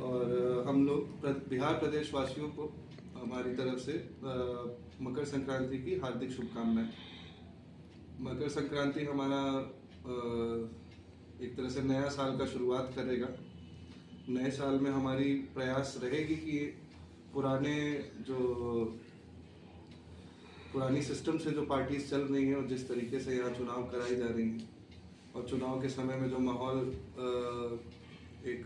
और हम लोग बिहार प्रदेश वासियों को हमारी तरफ से मकर संक्रांति की हार्दिक शुभकामनाएं। मकर संक्रांति हमारा एक तरह से नया साल का शुरुआत करेगा। नए साल में हमारी प्रयास रहेगी कि पुरानी सिस्टम से जो पार्टीज चल रही हैं और जिस तरीके से यहाँ चुनाव कराई जा रही हैं और चुनाव के समय में जो माहौल एक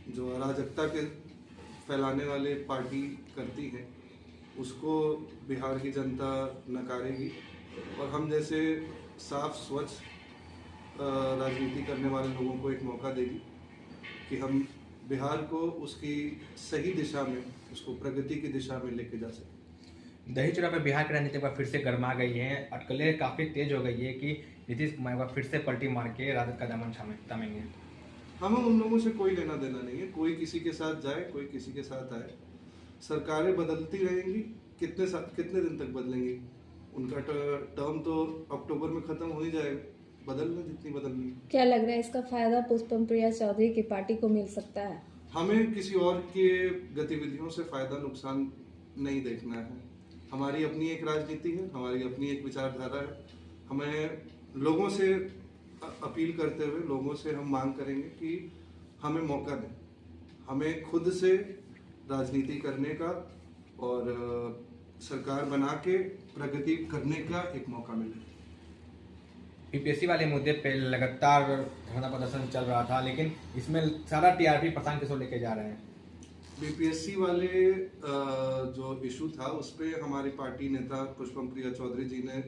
जो अराजकता के फैलाने वाले पार्टी करती है उसको बिहार की जनता नकारेगी और हम जैसे साफ स्वच्छ राजनीति करने वाले लोगों को एक मौका देगी कि हम बिहार को उसकी सही दिशा में, उसको प्रगति की दिशा में लेके जा सकें। दही चूड़ा में बिहार की राजनीति पर फिर से गर्मा गई है। अटकलें काफ़ी तेज हो गई है कि नीतीश कुमार फिर से पलटी मार के राजद का दामन थामेंगे। हमें उन लोगों से कोई लेना देना नहीं है। कोई किसी के साथ जाए, कोई किसी के साथ आए। सरकारें बदलती रहेंगी। कितने दिन तक बदलेंगी? उनका टर्म तो अक्टूबर में खत्म हो ही जाएगा। बदलना जितनी बदलनी। क्या लग रहा है इसका फायदा पुष्पम प्रिया चौधरी की पार्टी को मिल सकता है? हमें किसी और के गतिविधियों से फायदा नुकसान नहीं देखना है। हमारी अपनी एक राजनीति है, हमारी अपनी एक विचारधारा है। हमें लोगों से अपील करते हुए लोगों से हम मांग करेंगे कि हमें मौका दें, हमें खुद से राजनीति करने का और सरकार बना के प्रगति करने का एक मौका मिले। बीपीएससी वाले मुद्दे पे लगातार धरना प्रदर्शन चल रहा था, लेकिन इसमें सारा टीआरपी प्रशांत किशोर लेके जा रहे हैं। बीपीएससी वाले जो इशू था उस पर हमारी पार्टी नेता पुष्पम प्रिया चौधरी जी ने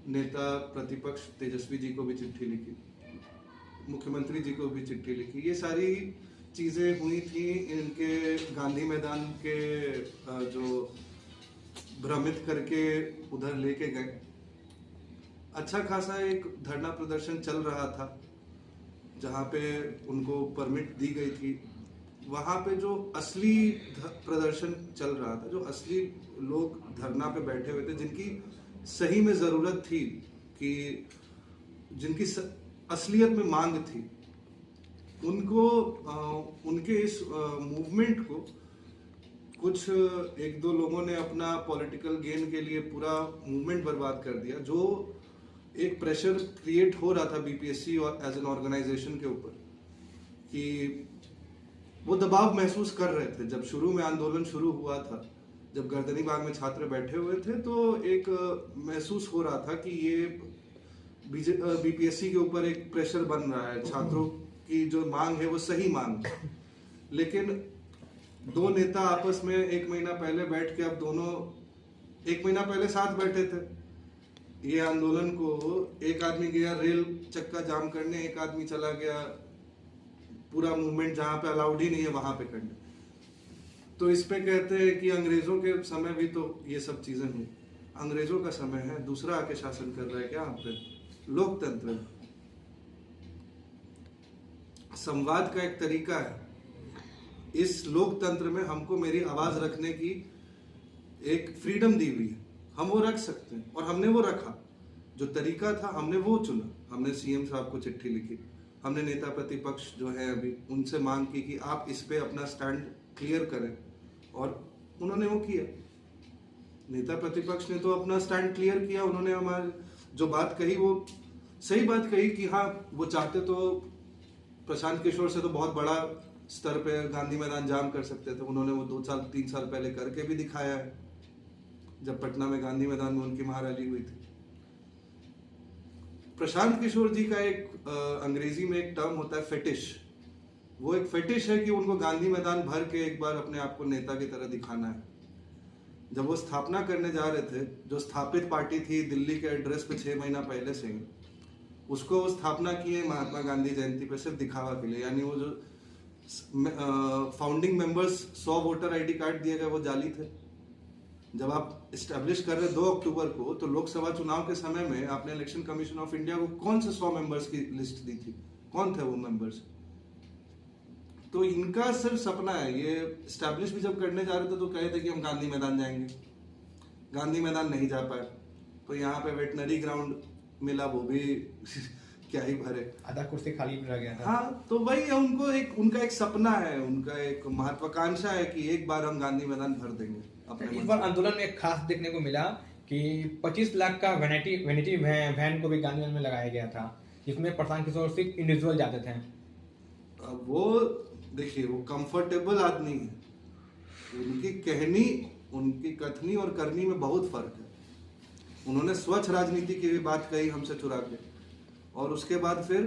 नेता प्रतिपक्ष तेजस्वी जी को भी चिट्ठी लिखी, मुख्यमंत्री जी को भी चिट्ठी लिखी। ये सारी चीज़ें हुई थी इनके गांधी मैदान के जो भ्रमित करके उधर लेके गए। अच्छा खासा एक धरना प्रदर्शन चल रहा था जहाँ पे उनको परमिट दी गई थी। वहाँ पे जो असली प्रदर्शन चल रहा था, जो असली लोग धरना पे बैठे हुए थे, जिनकी सही में ज़रूरत थी, कि जिनकी असलियत में मांग थी, उनको उनके इस मूवमेंट को कुछ एक दो लोगों ने अपना पॉलिटिकल गेन के लिए पूरा मूवमेंट बर्बाद कर दिया। जो एक प्रेशर क्रिएट हो रहा था बीपीएससी और एज एन ऑर्गेनाइजेशन के ऊपर, कि वो दबाव महसूस कर रहे थे। जब शुरू में आंदोलन शुरू हुआ था, जब गर्दनी बाग में छात्र बैठे हुए थे, तो एक महसूस हो रहा था कि ये बीपीएससी के ऊपर एक प्रेशर बन रहा है। छात्रों की जो मांग है वो सही मांग है, लेकिन दो नेता आपस में एक महीना पहले बैठ के, अब दोनों एक महीना पहले साथ बैठे थे। ये आंदोलन को एक आदमी गया रेल चक्का जाम करने, एक आदमी चला गया पूरा मूवमेंट जहाँ पे अलाउड ही नहीं है वहां पे करने। तो इस पे कहते हैं कि अंग्रेजों के समय भी तो ये सब चीजें हुई। अंग्रेजों का समय है, दूसरा आके शासन कर रहा है क्या? यहाँ पे लोकतंत्र है, संवाद का एक तरीका है। इस लोकतंत्र में हमको मेरी आवाज रखने की एक फ्रीडम दी हुई है, हम वो रख सकते हैं और हमने वो रखा। जो तरीका था हमने वो चुना। हमने सीएम साहब को चिट्ठी लिखी, हमने नेता प्रतिपक्ष जो है अभी उनसे मांग की कि आप इस पे अपना स्टैंड क्लियर करें, और उन्होंने वो किया। नेता प्रतिपक्ष ने तो अपना स्टैंड क्लियर किया। उन्होंने हमारी जो बात कही वो सही बात कही कि हाँ, वो चाहते तो प्रशांत किशोर से तो बहुत बड़ा स्तर पे गांधी मैदान जाम कर सकते थे। उन्होंने वो 2-3 साल पहले करके भी दिखाया है, जब पटना में गांधी मैदान में उनकी महारैली हुई थी। प्रशांत किशोर जी का एक अंग्रेजी में एक टर्म होता है फेटिश। वो एक फेटिश है कि उनको गांधी मैदान भर के एक बार अपने आप को नेता की तरह दिखाना है। जब वो स्थापना करने जा रहे थे, जो स्थापित पार्टी थी दिल्ली के एड्रेस पे 6 महीना पहले से, उसको वो स्थापना किए महात्मा गांधी जयंती पे सिर्फ दिखावा के लिए। यानी वो जो founding members 100 voter ID card दिए गए वो जाली थे। जब आप इस्टेब्लिश कर रहे 2 अक्टूबर को, तो लोकसभा चुनाव के समय में आपने इलेक्शन कमीशन ऑफ इंडिया को कौन से 100 मेंबर्स की लिस्ट दी थी? कौन थे वो मेंबर्स? तो इनका सिर्फ सपना है। ये इस्टेब्लिश भी जब करने जा रहे थे तो कहे थे कि हम गांधी मैदान जाएंगे, गांधी मैदान नहीं जा पाए। तो यहाँ पे वेटनरी ग्राउंड मिला, वो भी क्या ही भरे। आधा कुर्सी खाली रह गया था। हाँ, तो वही है, उनका एक सपना है, उनका एक महत्वाकांक्षा है कि एक बार हम गांधी मैदान भर देंगे अपने इस मन बार से। आंदोलन में एक खास देखने को मिला कि 25 लाख का वैनिटी वैन को भी गांधी मैदान में लगाया गया था, जिसमें प्रशांत किशोर सिर्फ इंडिविजुअल जाते थे। अब वो देखिए, वो कंफर्टेबल आदमी है, उनकी कहनी, उनकी कथनी और करनी में बहुत फर्क है। उन्होंने स्वच्छ राजनीति की भी बात कही हमसे चुरा के, और उसके बाद फिर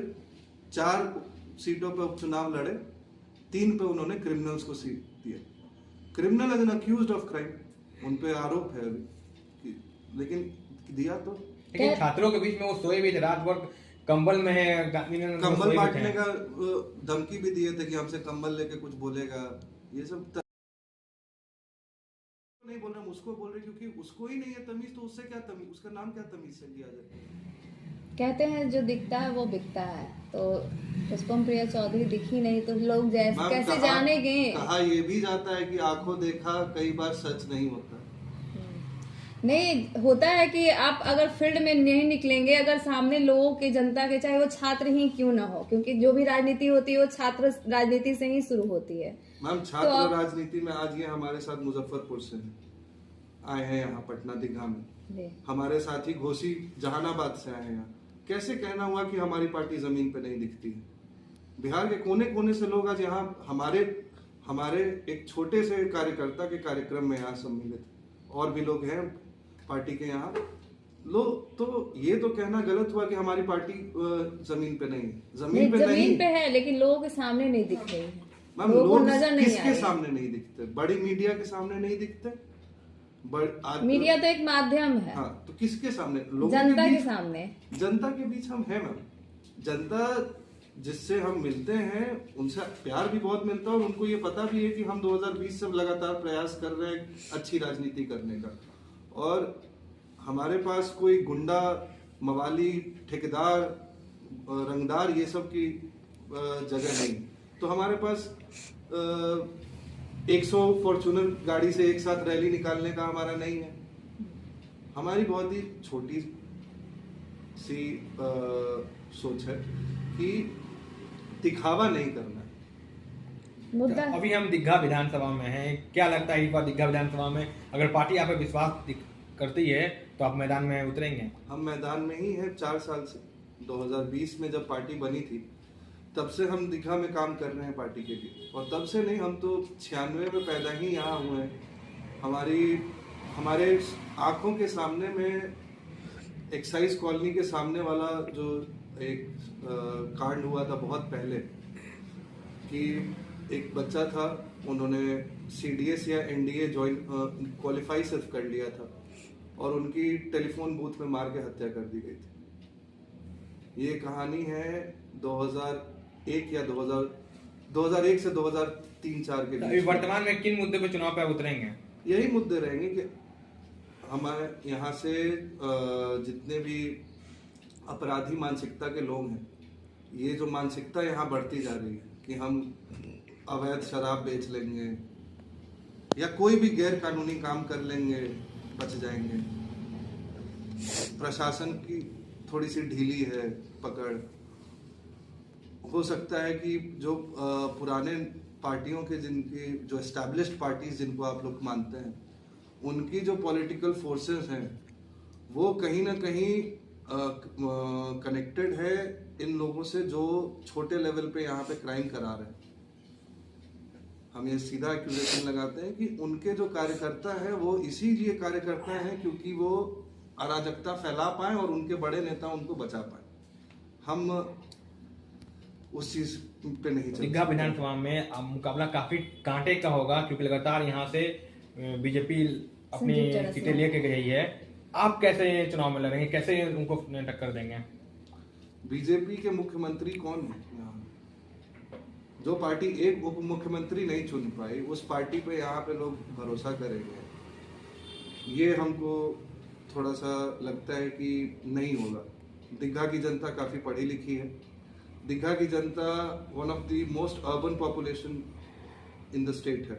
4 सीटों पे उपचुनाव लड़े, 3 पे उन्होंने क्रिमिनल्स को सीट दिए। Criminal as an accused of crime, उन पे आरोप है अभी, लेकिन दिया तो। लेकिन छात्रों के बीच में वो सोए भी थे, रात भर कंबल में है, गांधी मैदान में कंबल सोए भी बांटने थे। का धमकी भी दिए थे कि हमसे कंबल लेके कुछ बोलेगा, ये सब नहीं बोल रहे, हम उसको बोल रहे क्योंकि उसको ही नहीं है तमीज, तो उससे क्या तमीज, उसका नाम क्या तमीज से लिया जाए। कहते हैं जो दिखता है वो बिकता है, तो पुष्पम प्रिया चौधरी दिखी नहीं तो लोग जैसे मैम, कैसे जानेंगे। कहा ये भी जाता है कि आंखों देखा कई बार सच नहीं होता। नहीं होता है कि आप अगर फील्ड में नहीं निकलेंगे, अगर सामने लोगों के, जनता के, चाहे वो छात्र ही क्यों ना हो, क्योंकि जो भी राजनीति होती है वो छात्र राजनीति से ही शुरू होती है। मैम, छात्र राजनीति में आज ये हमारे साथ मुजफ्फरपुर से आए हैं, यहाँ पटना दीघा में हमारे साथ ही घोसी जहानाबाद से आए हैं यहाँ। कैसे कहना हुआ कि हमारी पार्टी जमीन पे नहीं दिखती है। बिहार के कोने कोने से लोग आज यहाँ हमारे एक छोटे से कार्यकर्ता के कार्यक्रम में यहाँ सम्मिलित, और भी लोग हैं पार्टी के यहाँ लोग। तो ये तो कहना गलत हुआ कि हमारी पार्टी जमीन पे नहीं है। जमीन पे है, लेकिन लोगों के सामने नहीं दिख रही है। मैम, लोगों को लोग नजर नहीं आ किसके रही। सामने नहीं दिखते? बड़ी मीडिया के सामने नहीं दिखते। मीडिया तो एक माध्यम है। हाँ, तो किसके सामने? लोगों जनता के के बीच, सामने। जनता के बीच हम हैं मैम। जनता जिससे हम मिलते हैं उनसे प्यार भी बहुत मिलता है, और उनको ये पता भी है कि हम 2020 से लगातार प्रयास कर रहे हैं अच्छी राजनीति करने का। और हमारे पास कोई गुंडा, मवाली, ठेकेदार, रंगदार, ये सब की जगह नहीं। तो हमारे पास 100 फॉर्चूनर गाड़ी से एक साथ रैली निकालने का हमारा नहीं है। हमारी बहुत ही छोटी सी सोच है कि दिखावा नहीं करना है। मुद्दा अभी हम दीघा विधानसभा में हैं, क्या लगता है इस बार दीघा विधानसभा में अगर पार्टी आप पे विश्वास करती है तो आप मैदान में उतरेंगे? हम मैदान में ही हैं 4 साल से। 2020 में जब पार्टी बनी थी तब से हम दीघा में काम कर रहे हैं पार्टी के लिए, और तब से नहीं, हम तो 96 में पैदा ही यहाँ हुए हैं। हमारे आंखों के सामने में एक्साइज कॉलोनी के सामने वाला जो एक कांड हुआ था बहुत पहले, कि एक बच्चा था, उन्होंने CDS या NDA क्वालिफाई सिर्फ कर लिया था, और उनकी टेलीफोन बूथ में मार के हत्या कर दी गई थी। ये कहानी है 2001 या 2001 से 2003-4 के अभी बीच। वर्तमान में किन मुद्दे पे चुनाव पे उतरेंगे? यही मुद्दे रहेंगे कि हमारे यहाँ से जितने भी अपराधी मानसिकता के लोग हैं, ये जो मानसिकता यहाँ बढ़ती जा रही है कि हम अवैध शराब बेच लेंगे या कोई भी गैर कानूनी काम कर लेंगे, बच जाएंगे। प्रशासन की थोड़ी सी ढीली है पकड़। हो सकता है कि जो पुराने पार्टियों के, जिनकी जो एस्टैब्लिश्ड पार्टीज जिनको आप लोग मानते हैं, उनकी जो पॉलिटिकल फोर्सेस हैं वो कहीं ना कहीं कनेक्टेड है इन लोगों से जो छोटे लेवल पे यहाँ पे क्राइम करा रहे हैं। हम ये सीधा एक्यूजेशन लगाते हैं कि उनके जो कार्यकर्ता हैं वो इसीलिए कार्यकर्ता हैं क्योंकि वो अराजकता फैला पाए और उनके बड़े नेता उनको बचा पाए। हम उस चीज पे नहीं चलते। दीघा विधानसभा में मुकाबला काफी कांटे का होगा, क्योंकि लगातार यहाँ से बीजेपी अपनी सीटें लेके गई है। आप कैसे चुनाव में लड़ेंगे, कैसे उनको टक्कर देंगे? बीजेपी के मुख्यमंत्री कौन है? जो पार्टी एक उप मुख्यमंत्री नहीं चुन पाई, उस पार्टी पे यहाँ पे लोग भरोसा करेंगे, ये हमको थोड़ा सा लगता है कि नहीं होगा। दीघा की जनता काफ़ी पढ़ी लिखी है। दीघा की जनता one of the most urban population in the state है।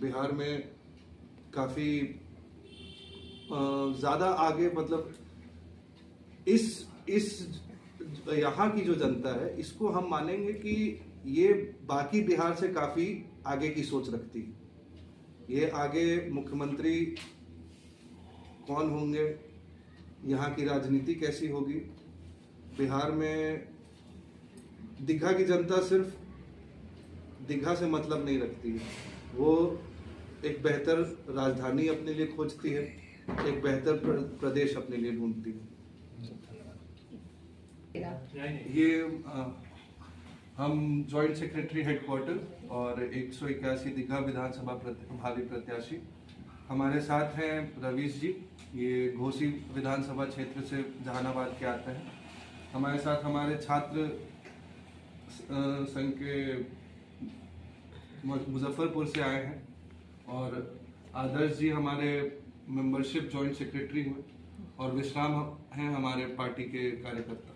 बिहार में काफ़ी ज़्यादा आगे, मतलब इस यहाँ की जो जनता है इसको हम मानेंगे कि ये बाकी बिहार से काफी आगे की सोच रखती है। ये आगे मुख्यमंत्री कौन होंगे, यहाँ की राजनीति कैसी होगी। बिहार में दीघा की जनता सिर्फ दीघा से मतलब नहीं रखती है, वो एक बेहतर राजधानी अपने लिए खोजती है, एक बेहतर प्रदेश अपने लिए ढूंढती है। ये हम जॉइंट सेक्रेटरी हेडक्वार्टर और 181 दीघा विधानसभा भावी प्रत्याशी, हमारे साथ हैं रवीश जी, ये घोसी विधानसभा क्षेत्र से जहानाबाद के आते हैं। हमारे साथ हमारे छात्र संघ के मुजफ्फरपुर से आए हैं, और आदर्श जी हमारे मेंबरशिप जॉइंट सेक्रेटरी हुए, और विश्राम हैं हमारे पार्टी के कार्यकर्ता।